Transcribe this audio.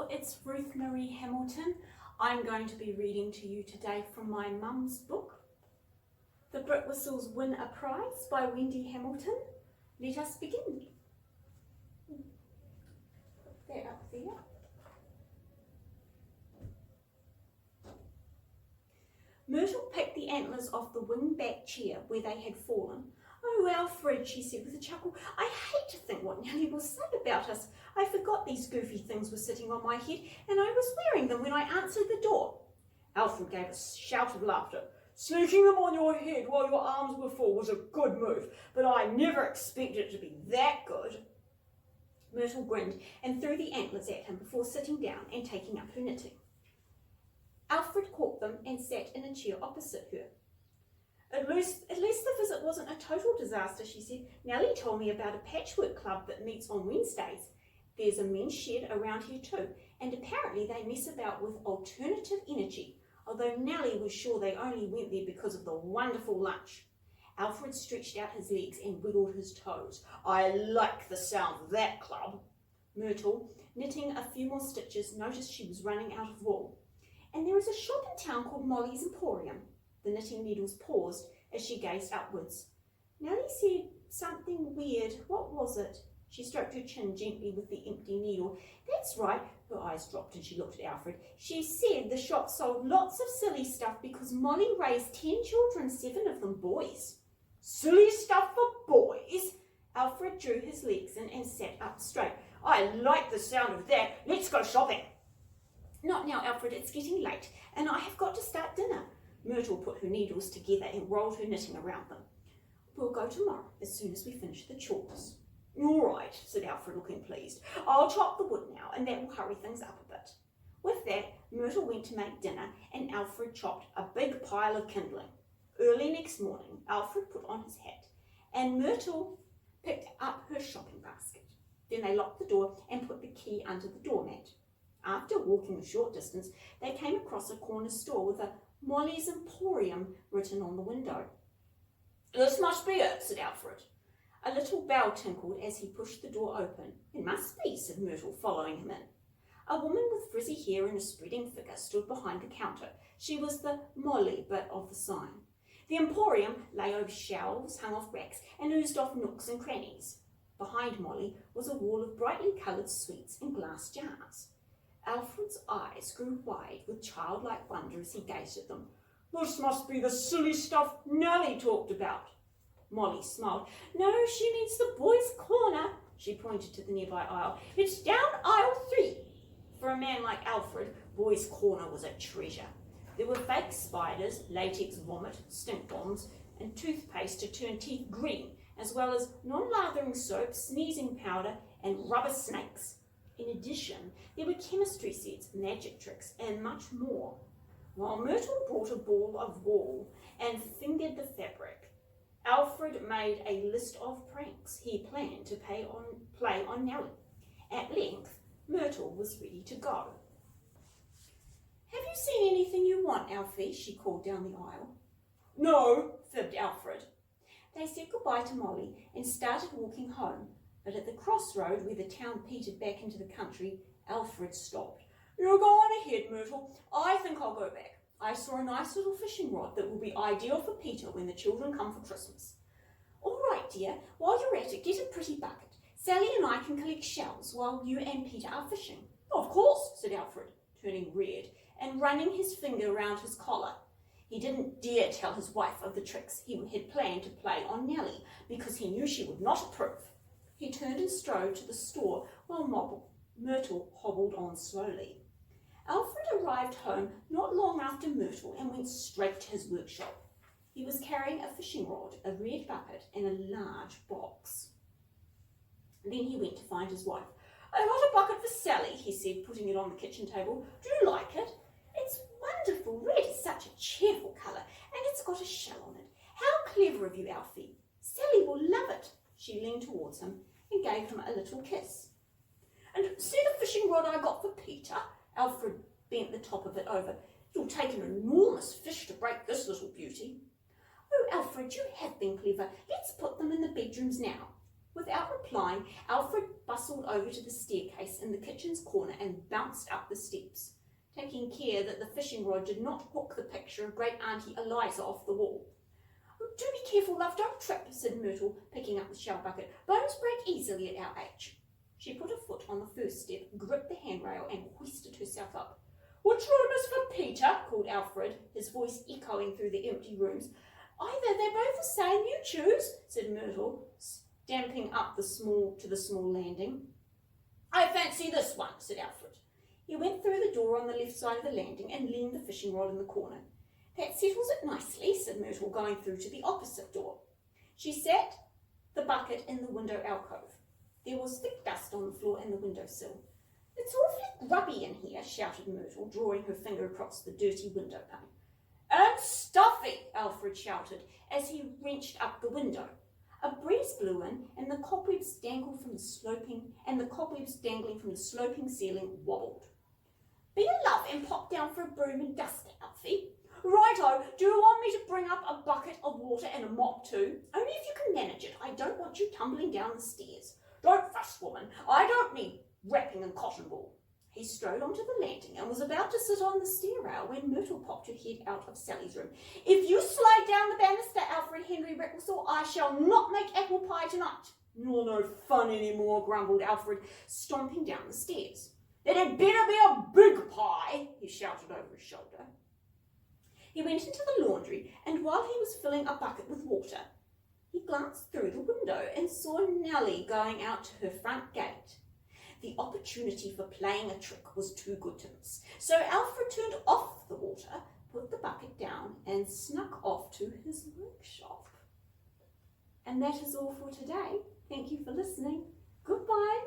it's Ruth Marie Hamilton. I'm going to be reading to you today from my mum's book, The Britwhistles Win a Prize by Wendy Hamilton. Let us begin. Put that up there. Myrtle picked the antlers off the wing-back chair where they had fallen. "Oh, Alfred," she said with a chuckle, "I hate to think what Nellie will say about us. I forgot these goofy things were sitting on my head, and I was wearing them when I answered the door." Alfred gave a shout of laughter. "Sneaking them on your head while your arms were full was a good move, but I never expected it to be that good." Myrtle grinned and threw the antlers at him before sitting down and taking up her knitting. Alfred caught them and sat in a chair opposite her. At least the visit wasn't a total disaster," she said. "Nellie told me about a patchwork club that meets on Wednesdays. There's a men's shed around here too, and apparently they mess about with alternative energy, although Nellie was sure they only went there because of the wonderful lunch." Alfred stretched out his legs and wiggled his toes. "I like the sound of that club." Myrtle, knitting a few more stitches, noticed she was running out of wool. "And there is a shop in town called Molly's Emporium." The knitting needles paused as she gazed upwards. "Nellie said something weird. What was it?" She stroked her chin gently with the empty needle. "That's right." Her eyes dropped and she looked at Alfred. "She said the shop sold lots of silly stuff because Molly raised 10 children, 7 of them boys." "Silly stuff for boys?" Alfred drew his legs in and sat up straight. "I like the sound of that. Let's go shopping." "Not now, Alfred. It's getting late and I have got to start dinner." Myrtle put her needles together and rolled her knitting around them. "We'll go tomorrow as soon as we finish the chores." "All right," said Alfred, looking pleased. "I'll chop the wood now and that will hurry things up a bit." With that, Myrtle went to make dinner and Alfred chopped a big pile of kindling. Early next morning, Alfred put on his hat and Myrtle picked up her shopping basket. Then they locked the door and put the key under the doormat. After walking a short distance, they came across a corner store with a Molly's Emporium written on the window. "This must be it," said Alfred. A little bell tinkled as he pushed the door open. "It must be," said Myrtle, following him in. A woman with frizzy hair and a spreading figure stood behind the counter. She was the Molly bit of the sign. The Emporium lay over shelves, hung off racks, and oozed off nooks and crannies. Behind Molly was a wall of brightly coloured sweets in glass jars. Alfred's eyes grew wide with childlike wonder as he gazed at them. "This must be the silly stuff Nellie talked about." Molly smiled. "No, she means the boys' corner." She pointed to the nearby aisle. "It's down aisle 3. For a man like Alfred, boys' corner was a treasure. There were fake spiders, latex vomit, stink bombs, and toothpaste to turn teeth green, as well as non-lathering soap, sneezing powder, and rubber snakes. In addition, there were chemistry sets, magic tricks, and much more. While Myrtle brought a ball of wool and fingered the fabric, Alfred made a list of pranks he planned to play on Nellie. At length, Myrtle was ready to go. "Have you seen anything you want, Alfie?" she called down the aisle. "No," fibbed Alfred. They said goodbye to Molly and started walking home. But at the crossroad where the town petered back into the country, Alfred stopped. "You go on ahead, Myrtle. I think I'll go back. I saw a nice little fishing rod that will be ideal for Peter when the children come for Christmas." "All right, dear. While you're at it, get a pretty bucket. Sally and I can collect shells while you and Peter are fishing." "Of course," said Alfred, turning red and running his finger around his collar. He didn't dare tell his wife of the tricks he had planned to play on Nellie because he knew she would not approve. He turned and strode to the store while Myrtle hobbled on slowly. Alfred arrived home not long after Myrtle and went straight to his workshop. He was carrying a fishing rod, a red bucket, and a large box. Then he went to find his wife. "I got a bucket for Sally," he said, putting it on the kitchen table. "Do you like it? It's wonderful. Red is such a cheerful colour, and it's got a shell on it. How clever of you, Alfie. Sally will love it." She leaned towards him and gave him a little kiss. "And see the fishing rod I got for Peter?" Alfred bent the top of it over. "It'll take an enormous fish to break this little beauty." "Oh, Alfred, you have been clever. Let's put them in the bedrooms now." Without replying, Alfred bustled over to the staircase in the kitchen's corner and bounced up the steps, taking care that the fishing rod did not hook the picture of Great Auntie Eliza off the wall. "Oh, do be careful, love, don't trip," said Myrtle, picking up the shell bucket. "Bones break easily at our age." She put a foot on the first step, gripped the handrail, and hoisted herself up. "Which room is for Peter?" called Alfred, his voice echoing through the empty rooms. "Either, they're both the same, you choose," said Myrtle, stamping up to the small landing. "I fancy this one," said Alfred. He went through the door on the left side of the landing and leaned the fishing rod in the corner. "That settles it nicely," said Myrtle, going through to the opposite door. She sat the bucket in the window alcove. There was thick dust on the floor and the windowsill. "It's awfully grubby in here," shouted Myrtle, drawing her finger across the dirty window pane. "And stuffy," Alfred shouted as he wrenched up the window. A breeze blew in, and the cobwebs dangling from the sloping ceiling wobbled. "Be a love and pop down for a broom and duster, Alfie." "Righto, do you want me to bring up a bucket of water and a mop too?" "Only if you can manage it. I don't want you tumbling down the stairs." "Don't fuss, woman. I don't need wrapping and cotton wool." He strode onto the landing and was about to sit on the stair rail when Myrtle popped her head out of Sally's room. "If you slide down the banister, Alfred Henry Britwhistle, I shall not make apple pie tonight." "You're no fun anymore," grumbled Alfred, stomping down the stairs. "Then it better be a big pie," he shouted over his shoulder. He went into the laundry, and while he was filling a bucket with water, he glanced through the window and saw Nellie going out to her front gate. The opportunity for playing a trick was too good to miss, so Alfred turned off the water, put the bucket down, and snuck off to his workshop. And that is all for today. Thank you for listening. Goodbye.